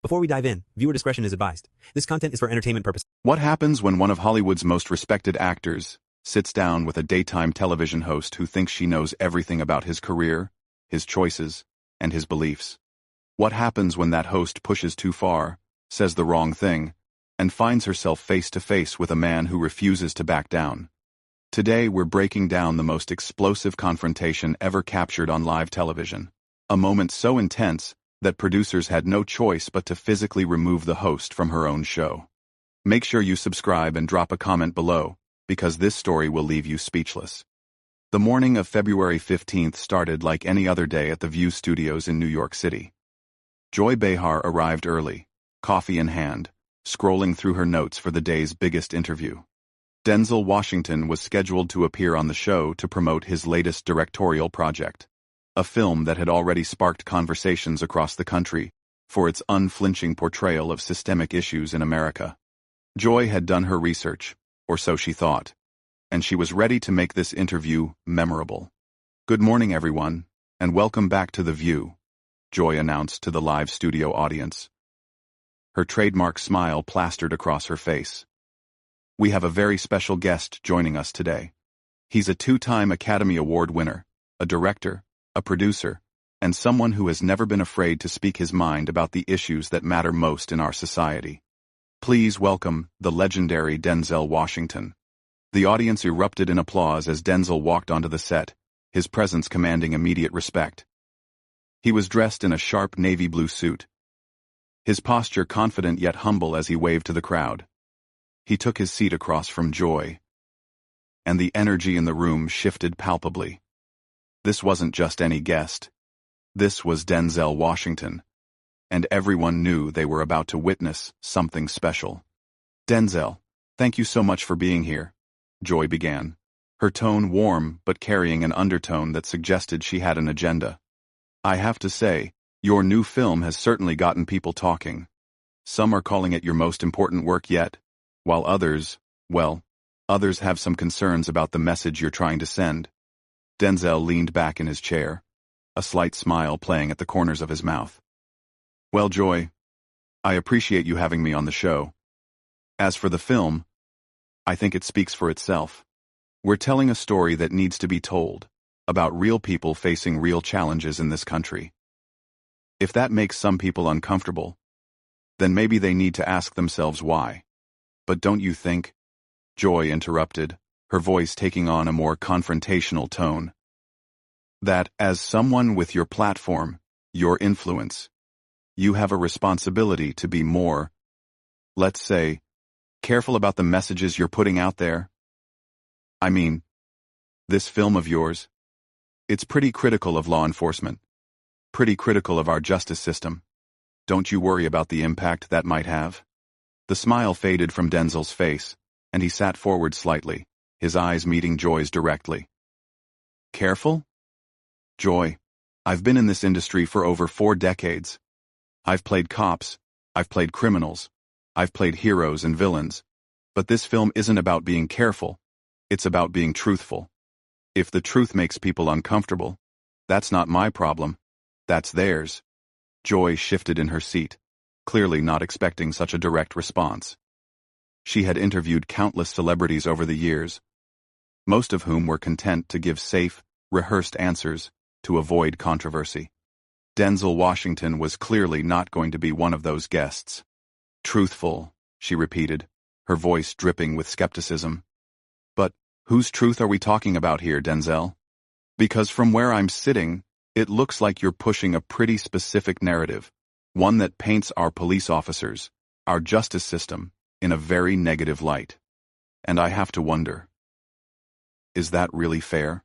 Before we dive in, viewer discretion is advised. This content is for entertainment purposes. What happens when one of Hollywood's most respected actors sits down with a daytime television host who thinks she knows everything about his career, his choices, and his beliefs? What happens when that host pushes too far, says the wrong thing, and finds herself face to face with a man who refuses to back down? Today we're breaking down the most explosive confrontation ever captured on live television. A moment so intense that producers had no choice but to physically remove the host from her own show. Make sure you subscribe and drop a comment below, because this story will leave you speechless. The morning of February 15th started like any other day at the View Studios in New York City. Joy Behar arrived early, coffee in hand, scrolling through her notes for the day's biggest interview. Denzel Washington was scheduled to appear on the show to promote his latest directorial project, a film that had already sparked conversations across the country for its unflinching portrayal of systemic issues in America. Joy had done her research, or so she thought, and she was ready to make this interview memorable. "Good morning, everyone, and welcome back to The View," Joy announced to the live studio audience. Her trademark smile plastered across her face. "We have a very special guest joining us today. He's a two-time Academy Award winner, a director, a producer, and someone who has never been afraid to speak his mind about the issues that matter most in our society. Please welcome the legendary Denzel Washington." The audience erupted in applause as Denzel walked onto the set, his presence commanding immediate respect. He was dressed in a sharp navy blue suit, his posture confident yet humble as he waved to the crowd. He took his seat across from Joy, and the energy in the room shifted palpably. This wasn't just any guest. This was Denzel Washington, and everyone knew they were about to witness something special. "Denzel, thank you so much for being here," Joy began, her tone warm but carrying an undertone that suggested she had an agenda. "I have to say, your new film has certainly gotten people talking. Some are calling it your most important work yet, while others have some concerns about the message you're trying to send." Denzel leaned back in his chair, a slight smile playing at the corners of his mouth. "Well, Joy, I appreciate you having me on the show. As for the film, I think it speaks for itself. We're telling a story that needs to be told, about real people facing real challenges in this country. If that makes some people uncomfortable, then maybe they need to ask themselves why. But don't you think?" Joy interrupted, her voice taking on a more confrontational tone. "That as someone with your platform, your influence, you have a responsibility to be more, let's say, careful about the messages you're putting out there? I mean, this film of yours, it's pretty critical of law enforcement, pretty critical of our justice system. Don't you worry about the impact that might have?" The smile faded from Denzel's face, and he sat forward slightly, his eyes meeting Joy's directly. "Careful? Joy, I've been in this industry for over 4 decades. I've played cops, I've played criminals, I've played heroes and villains, but this film isn't about being careful, it's about being truthful. If the truth makes people uncomfortable, that's not my problem, that's theirs." Joy shifted in her seat, clearly not expecting such a direct response. She had interviewed countless celebrities over the years, most of whom were content to give safe, rehearsed answers to avoid controversy. Denzel Washington was clearly not going to be one of those guests. "Truthful," she repeated, her voice dripping with skepticism. "But whose truth are we talking about here, Denzel? Because from where I'm sitting, it looks like you're pushing a pretty specific narrative, one that paints our police officers, our justice system, in a very negative light. And I have to wonder, is that really fair?"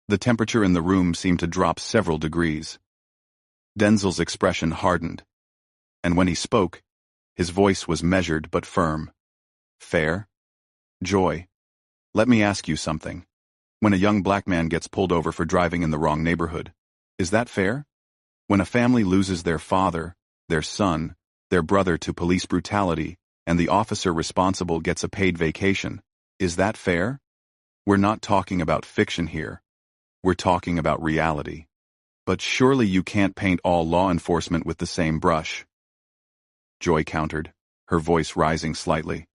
The temperature in the room seemed to drop several degrees. Denzel's expression hardened, and when he spoke, his voice was measured but firm. "Fair? Joy, let me ask you something. When a young black man gets pulled over for driving in the wrong neighborhood, is that fair? When a family loses their father, their son, their brother to police brutality, and the officer responsible gets a paid vacation, is that fair? We're not talking about fiction here. We're talking about reality. But surely you can't paint all law enforcement with the same brush." Joy countered, her voice rising slightly.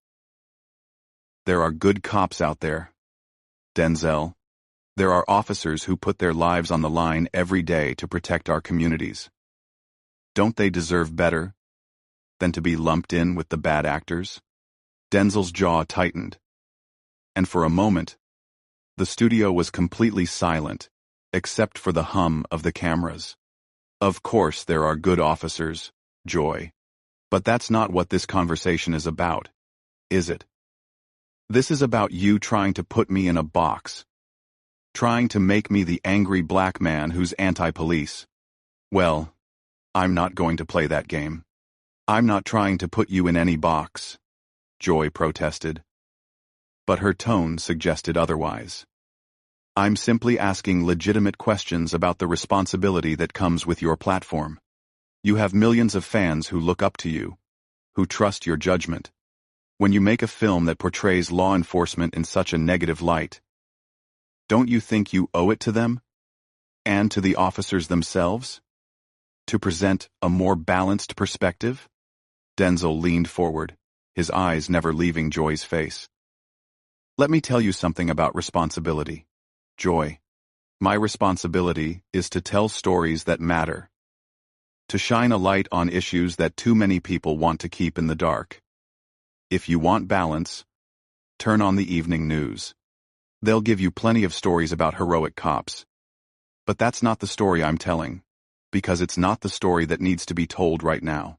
There are good cops out there, Denzel. There are officers who put their lives on the line every day to protect our communities. Don't they deserve better than to be lumped in with the bad actors? Denzel's jaw tightened, and for a moment, the studio was completely silent, except for the hum of the cameras. Of course there are good officers, Joy. But that's not what this conversation is about, is it? This is about you trying to put me in a box. Trying to make me the angry black man who's anti-police. Well, I'm not going to play that game. I'm not trying to put you in any box, Joy protested. But her tone suggested otherwise. I'm simply asking legitimate questions about the responsibility that comes with your platform. You have millions of fans who look up to you, who trust your judgment. When you make a film that portrays law enforcement in such a negative light, don't you think you owe it to them? And to the officers themselves? To present a more balanced perspective? Denzel leaned forward, his eyes never leaving Joy's face. Let me tell you something about responsibility, Joy. My responsibility is to tell stories that matter. To shine a light on issues that too many people want to keep in the dark. If you want balance, turn on the evening news. They'll give you plenty of stories about heroic cops. But that's not the story I'm telling, because it's not the story that needs to be told right now.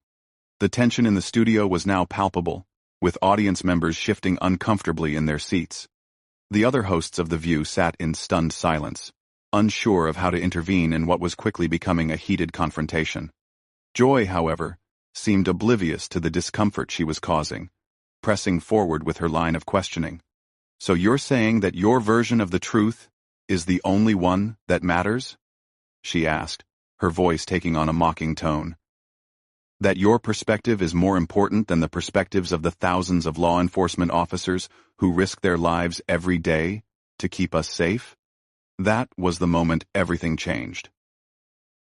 The tension in the studio was now palpable, with audience members shifting uncomfortably in their seats. The other hosts of The View sat in stunned silence, unsure of how to intervene in what was quickly becoming a heated confrontation. Joy, however, seemed oblivious to the discomfort she was causing, pressing forward with her line of questioning. So you're saying that your version of the truth is the only one that matters? She asked, her voice taking on a mocking tone. That your perspective is more important than the perspectives of the thousands of law enforcement officers who risk their lives every day to keep us safe? That was the moment everything changed.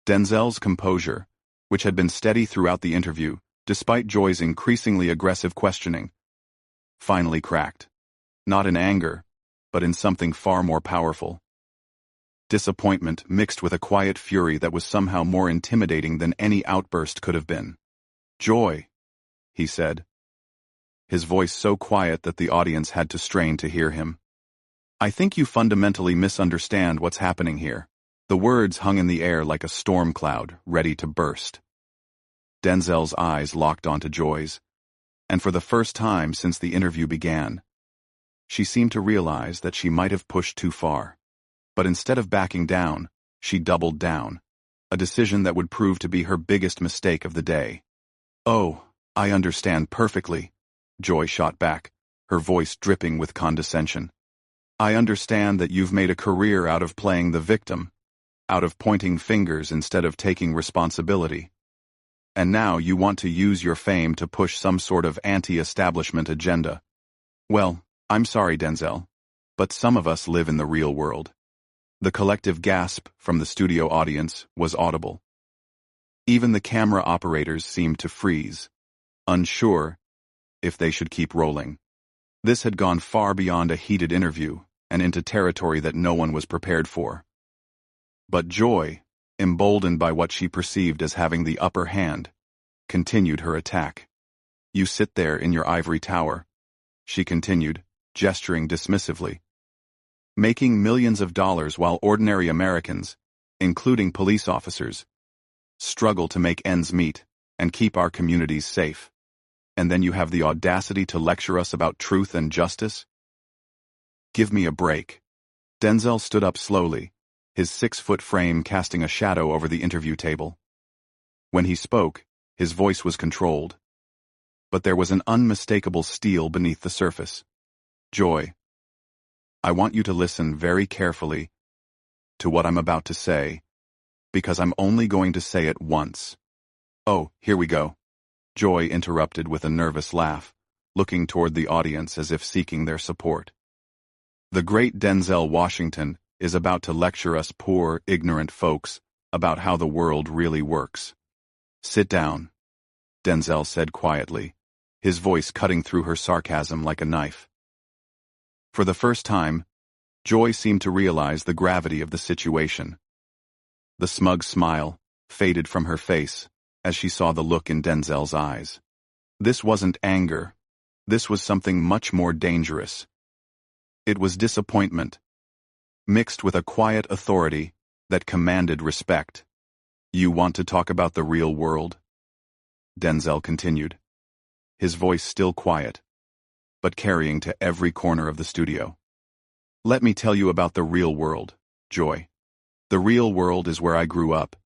Denzel's composure, which had been steady throughout the interview, despite Joy's increasingly aggressive questioning, finally cracked. Not in anger, but in something far more powerful. Disappointment mixed with a quiet fury that was somehow more intimidating than any outburst could have been. Joy, he said, his voice so quiet that the audience had to strain to hear him. I think you fundamentally misunderstand what's happening here. The words hung in the air like a storm cloud, ready to burst. Denzel's eyes locked onto Joy's, and for the first time since the interview began, she seemed to realize that she might have pushed too far. But instead of backing down, she doubled down, a decision that would prove to be her biggest mistake of the day. Oh, I understand perfectly, Joy shot back, her voice dripping with condescension. I understand that you've made a career out of playing the victim, out of pointing fingers instead of taking responsibility. And now you want to use your fame to push some sort of anti-establishment agenda. Well, I'm sorry, Denzel, but some of us live in the real world. The collective gasp from the studio audience was audible. Even the camera operators seemed to freeze, unsure if they should keep rolling. This had gone far beyond a heated interview and into territory that no one was prepared for. But Joy, emboldened by what she perceived as having the upper hand, continued her attack. You sit there in your ivory tower, she continued, gesturing dismissively, making millions of dollars while ordinary Americans, including police officers, struggle to make ends meet and keep our communities safe. And then you have the audacity to lecture us about truth and justice? Give me a break. Denzel stood up slowly, his 6-foot frame casting a shadow over the interview table. When he spoke, his voice was controlled, but there was an unmistakable steel beneath the surface. Joy, I want you to listen very carefully to what I'm about to say, because I'm only going to say it once. Oh, here we go. Joy interrupted with a nervous laugh, looking toward the audience as if seeking their support. The great Denzel Washington is about to lecture us poor, ignorant folks about how the world really works. Sit down. Denzel said quietly, his voice cutting through her sarcasm like a knife. For the first time, Joy seemed to realize the gravity of the situation. The smug smile faded from her face as she saw the look in Denzel's eyes. This wasn't anger. This was something much more dangerous. It was disappointment, mixed with a quiet authority that commanded respect. "You want to talk about the real world?" Denzel continued, his voice still quiet, but carrying to every corner of the studio. "Let me tell you about the real world, Joy. The real world is where I grew up,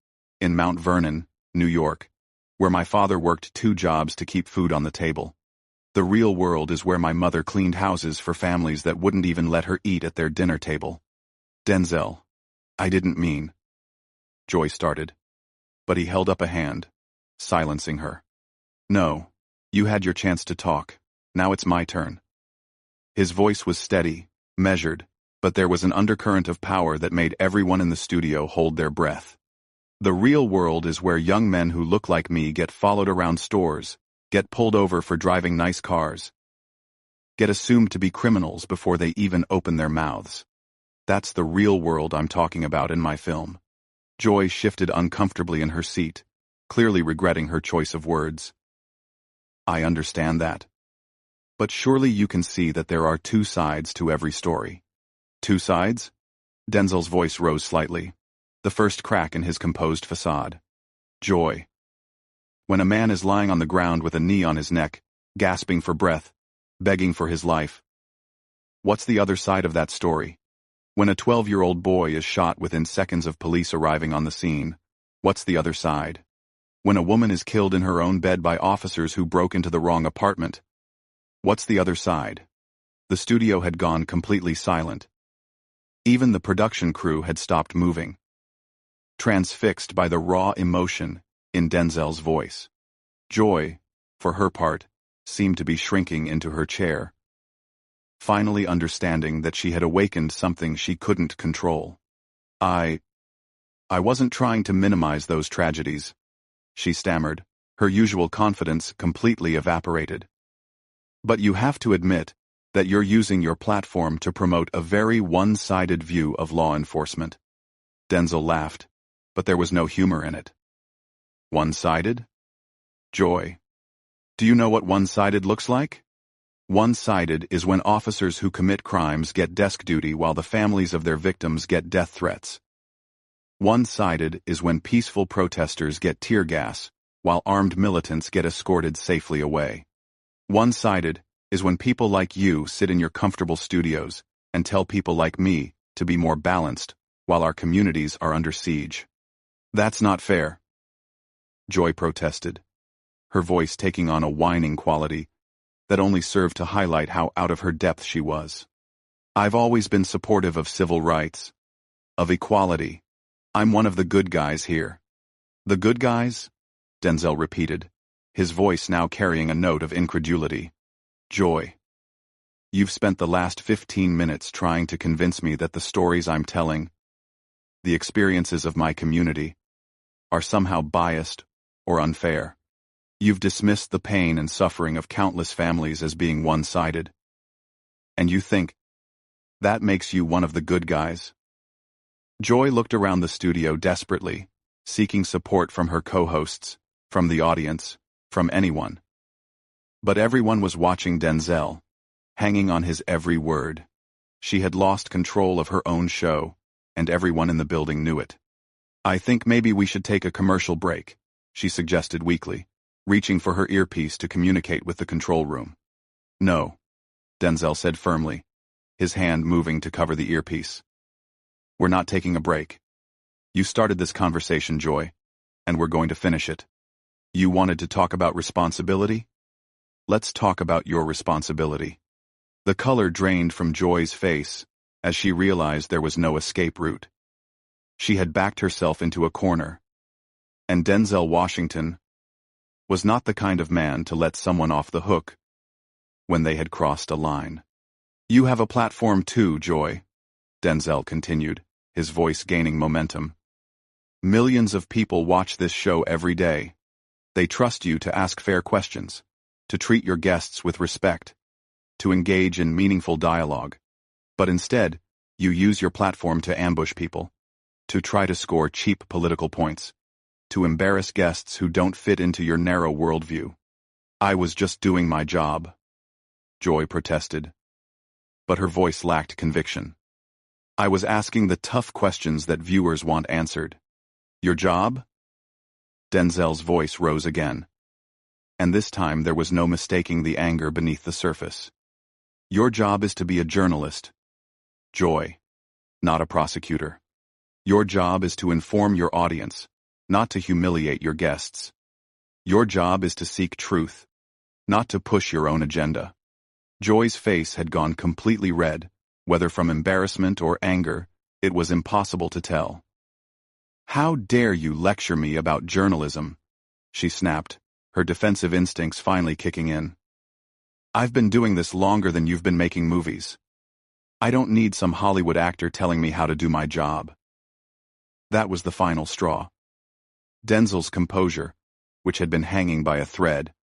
in Mount Vernon, New York, where my father worked 2 jobs to keep food on the table. The real world is where my mother cleaned houses for families that wouldn't even let her eat at their dinner table." "Denzel, I didn't mean—" Joy started, but he held up a hand, silencing her. "No, you had your chance to talk. Now it's my turn." His voice was steady, measured, but there was an undercurrent of power that made everyone in the studio hold their breath. "The real world is where young men who look like me get followed around stores, get pulled over for driving nice cars, get assumed to be criminals before they even open their mouths. That's the real world I'm talking about in my film." Joy shifted uncomfortably in her seat, clearly regretting her choice of words. "I understand that. But surely you can see that there are 2 sides to every story." "2 sides?" Denzel's voice rose slightly, the first crack in his composed facade. "Joy. When a man is lying on the ground with a knee on his neck, gasping for breath, begging for his life, what's the other side of that story? When a 12-year-old boy is shot within seconds of police arriving on the scene, what's the other side? When a woman is killed in her own bed by officers who broke into the wrong apartment, what's the other side?" The studio had gone completely silent. Even the production crew had stopped moving, transfixed by the raw emotion in Denzel's voice. Joy, for her part, seemed to be shrinking into her chair, finally understanding that she had awakened something she couldn't control. I wasn't trying to minimize those tragedies," she stammered, her usual confidence completely evaporated. "But you have to admit that you're using your platform to promote a very one-sided view of law enforcement." Denzel laughed, but there was no humor in it. "One-sided? Joy, do you know what one-sided looks like? One-sided is when officers who commit crimes get desk duty while the families of their victims get death threats. One-sided is when peaceful protesters get tear gas while armed militants get escorted safely away. One-sided is when people like you sit in your comfortable studios and tell people like me to be more balanced while our communities are under siege. That's not fair," Joy protested, her voice taking on a whining quality that only served to highlight how out of her depth she was. "I've always been supportive of civil rights, of equality. I'm one of the good guys here." "The good guys?" Denzel repeated, his voice now carrying a note of incredulity. "Joy, you've spent the last 15 minutes trying to convince me that the stories I'm telling, the experiences of my community, are somehow biased or unfair. You've dismissed the pain and suffering of countless families as being one-sided. And you think that makes you one of the good guys?" Joy looked around the studio desperately, seeking support from her co-hosts, from the audience, from anyone. But everyone was watching Denzel, hanging on his every word. She had lost control of her own show, and everyone in the building knew it. "I think maybe we should take a commercial break," she suggested weakly, reaching for her earpiece to communicate with the control room. "No," Denzel said firmly, his hand moving to cover the earpiece. "We're not taking a break. You started this conversation, Joy, and we're going to finish it. You wanted to talk about responsibility? Let's talk about your responsibility." The color drained from Joy's face as she realized there was no escape route. She had backed herself into a corner, and Denzel Washington was not the kind of man to let someone off the hook when they had crossed a line. "You have a platform too, Joy," Denzel continued, his voice gaining momentum. "Millions of people watch this show every day. They trust you to ask fair questions, to treat your guests with respect, to engage in meaningful dialogue. But instead, you use your platform to ambush people, to try to score cheap political points, to embarrass guests who don't fit into your narrow worldview. I was just doing my job, Joy protested, but her voice lacked conviction. I was asking the tough questions that viewers want answered. Your job? Denzel's voice rose again, and this time there was no mistaking the anger beneath the surface. Your job is to be a journalist, Joy, not a prosecutor. Your job is to inform your audience, not to humiliate your guests. Your job is to seek truth, not to push your own agenda. Joy's face had gone completely red, whether from embarrassment or anger, it was impossible to tell. How dare you lecture me about journalism? She snapped, her defensive instincts finally kicking in. I've been doing this longer than you've been making movies. I don't need some Hollywood actor telling me how to do my job. That was the final straw. Denzel's composure, which had been hanging by a thread,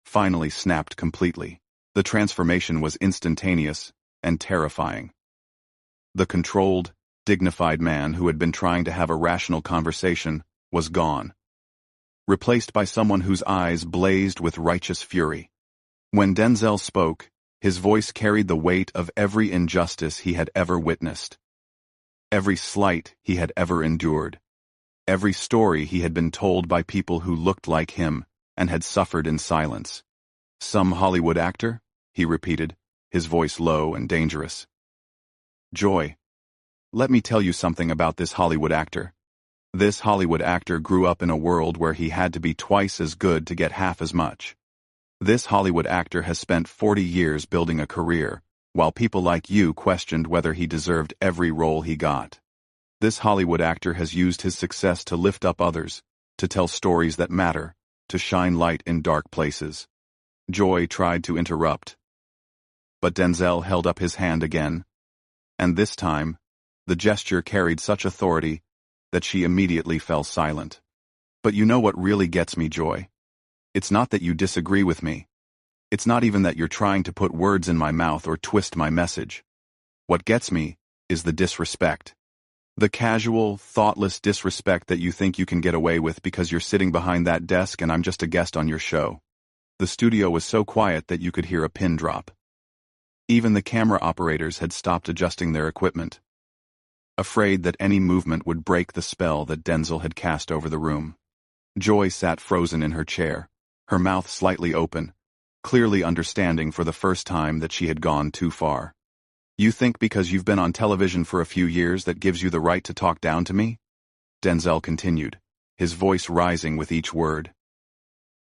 finally snapped completely. The transformation was instantaneous and terrifying. The controlled, dignified man who had been trying to have a rational conversation was gone, replaced by someone whose eyes blazed with righteous fury. When Denzel spoke, his voice carried the weight of every injustice he had ever witnessed, every slight he had ever endured, every story he had been told by people who looked like him and had suffered in silence. Some Hollywood actor? He repeated, his voice low and dangerous. Joy, let me tell you something about this Hollywood actor. This Hollywood actor grew up in a world where he had to be twice as good to get half as much. This Hollywood actor has spent 40 years building a career, while people like you questioned whether he deserved every role he got. This Hollywood actor has used his success to lift up others, to tell stories that matter, to shine light in dark places. Joy tried to interrupt, but Denzel held up his hand again, and this time, the gesture carried such authority that she immediately fell silent. But you know what really gets me, Joy? It's not that you disagree with me. It's not even that you're trying to put words in my mouth or twist my message. What gets me is the disrespect. The casual, thoughtless disrespect that you think you can get away with because you're sitting behind that desk and I'm just a guest on your show. The studio was so quiet that you could hear a pin drop. Even the camera operators had stopped adjusting their equipment, afraid that any movement would break the spell that Denzel had cast over the room. Joy sat frozen in her chair, her mouth slightly open, clearly understanding for the first time that she had gone too far. You think because you've been on television for a few years that gives you the right to talk down to me? Denzel continued, his voice rising with each word.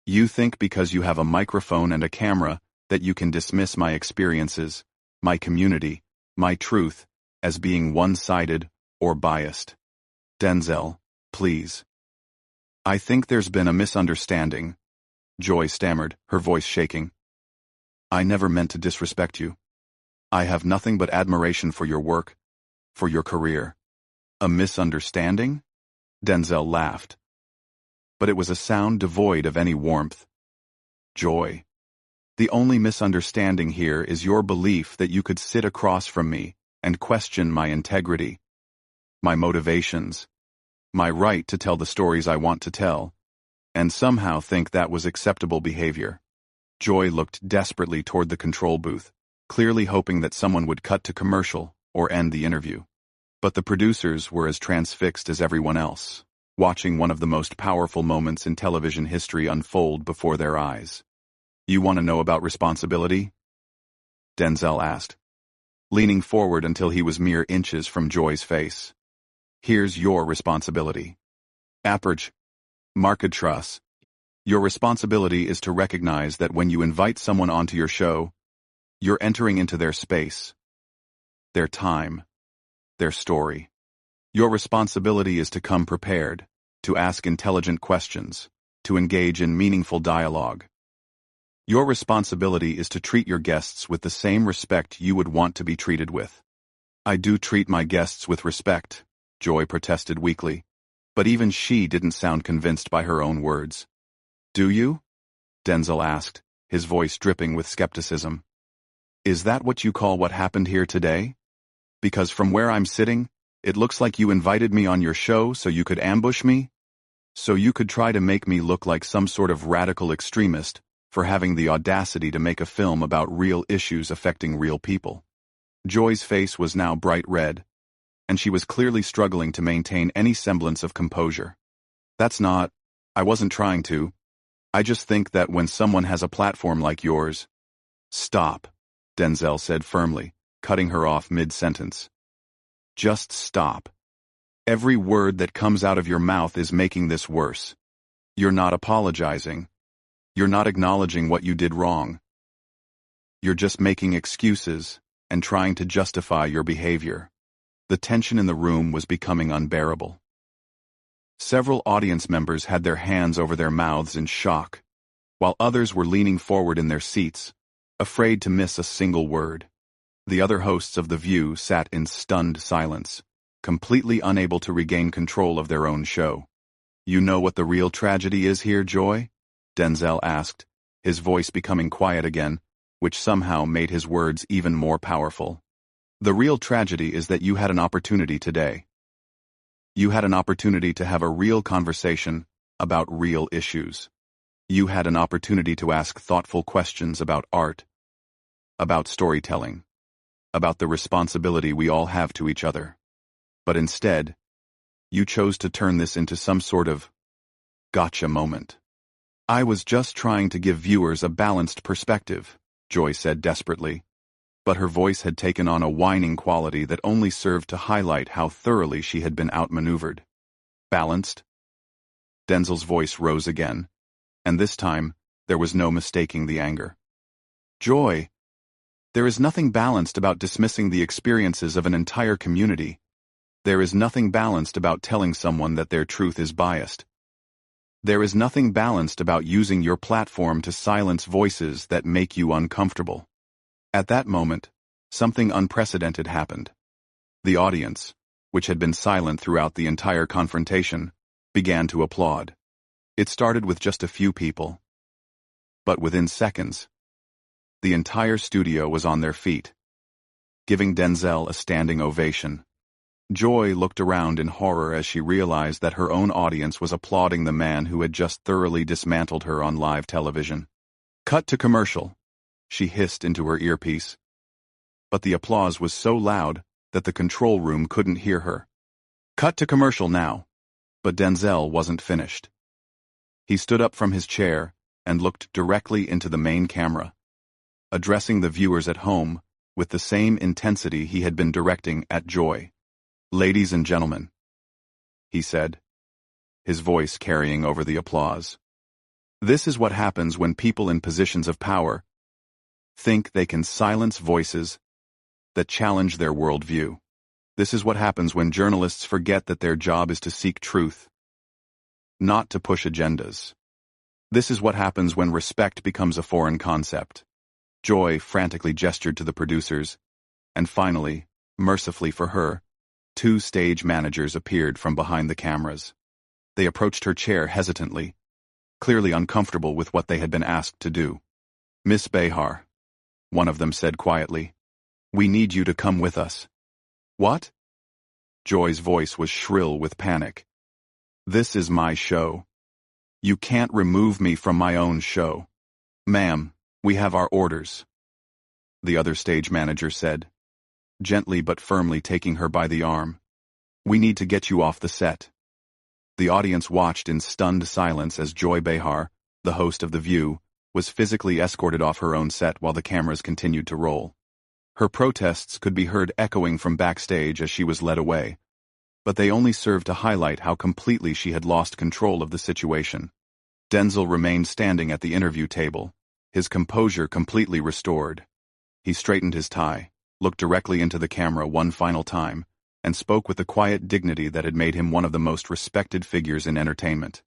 You think because you have a microphone and a camera that you can dismiss my experiences, my community, my truth, as being one-sided or biased. Denzel, please. I think there's been a misunderstanding, Joy stammered, her voice shaking. I never meant to disrespect you. I have nothing but admiration for your work, for your career. A misunderstanding? Denzel laughed. But it was a sound devoid of any warmth. Joy. The only misunderstanding here is your belief that you could sit across from me and question my integrity, my motivations, my right to tell the stories I want to tell, and somehow think that was acceptable behavior. Joy looked desperately toward the control booth, clearly hoping that someone would cut to commercial or end the interview. But the producers were as transfixed as everyone else, watching one of the most powerful moments in television history unfold before their eyes. You want to know about responsibility? Denzel asked, leaning forward until he was mere inches from Joy's face. Here's your responsibility. Aperch, Marketras. Your responsibility is to recognize that when you invite someone onto your show, you're entering into their space, their time, their story. Your responsibility is to come prepared, to ask intelligent questions, to engage in meaningful dialogue. Your responsibility is to treat your guests with the same respect you would want to be treated with. I do treat my guests with respect, Joy protested weakly, but even she didn't sound convinced by her own words. Do you? Denzel asked, his voice dripping with skepticism. Is that what you call what happened here today? Because from where I'm sitting, it looks like you invited me on your show so you could ambush me? So you could try to make me look like some sort of radical extremist for having the audacity to make a film about real issues affecting real people. Joy's face was now bright red, and she was clearly struggling to maintain any semblance of composure. I wasn't trying to. I just think that when someone has a platform like yours— Stop, Denzel said firmly, cutting her off mid-sentence. Just stop. Every word that comes out of your mouth is making this worse. You're not apologizing. You're not acknowledging what you did wrong. You're just making excuses and trying to justify your behavior. The tension in the room was becoming unbearable. Several audience members had their hands over their mouths in shock, while others were leaning forward in their seats, afraid to miss a single word. The other hosts of The View sat in stunned silence, completely unable to regain control of their own show. You know what the real tragedy is here, Joy? Denzel asked, his voice becoming quiet again, which somehow made his words even more powerful. The real tragedy is that you had an opportunity today. You had an opportunity to have a real conversation about real issues. You had an opportunity to ask thoughtful questions about art, about storytelling, about the responsibility we all have to each other. But instead, you chose to turn this into some sort of gotcha moment. I was just trying to give viewers a balanced perspective, Joy said desperately, but her voice had taken on a whining quality that only served to highlight how thoroughly she had been outmaneuvered. Balanced? Denzel's voice rose again, and this time there was no mistaking the anger. Joy, there is nothing balanced about dismissing the experiences of an entire community. There is nothing balanced about telling someone that their truth is biased. There is nothing balanced about using your platform to silence voices that make you uncomfortable. At that moment, something unprecedented happened. The audience, which had been silent throughout the entire confrontation, began to applaud. It started with just a few people. But within seconds, the entire studio was on their feet, giving Denzel a standing ovation. Joy looked around in horror as she realized that her own audience was applauding the man who had just thoroughly dismantled her on live television. Cut to commercial, she hissed into her earpiece. But the applause was so loud that the control room couldn't hear her. Cut to commercial now. But Denzel wasn't finished. He stood up from his chair and looked directly into the main camera, addressing the viewers at home with the same intensity he had been directing at Joy. Ladies and gentlemen, he said, his voice carrying over the applause. This is what happens when people in positions of power think they can silence voices that challenge their worldview. This is what happens when journalists forget that their job is to seek truth, not to push agendas. This is what happens when respect becomes a foreign concept. Joy frantically gestured to the producers, and finally, mercifully for her, 2 stage managers appeared from behind the cameras. They approached her chair hesitantly, clearly uncomfortable with what they had been asked to do. Miss Behar, one of them said quietly, we need you to come with us. What? Joy's voice was shrill with panic. This is my show. You can't remove me from my own show. Ma'am, we have our orders. The other stage manager said, gently but firmly taking her by the arm. We need to get you off the set. The audience watched in stunned silence as Joy Behar, the host of The View, was physically escorted off her own set while the cameras continued to roll. Her protests could be heard echoing from backstage as she was led away, but they only served to highlight how completely she had lost control of the situation. Denzel remained standing at the interview table, his composure completely restored. He straightened his tie, looked directly into the camera one final time, and spoke with the quiet dignity that had made him one of the most respected figures in entertainment.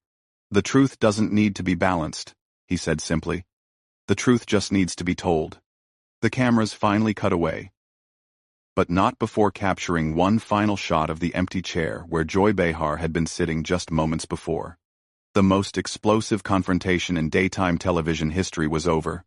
The truth doesn't need to be balanced, he said simply. The truth just needs to be told. The cameras finally cut away, but not before capturing one final shot of the empty chair where Joy Behar had been sitting just moments before. The most explosive confrontation in daytime television history was over.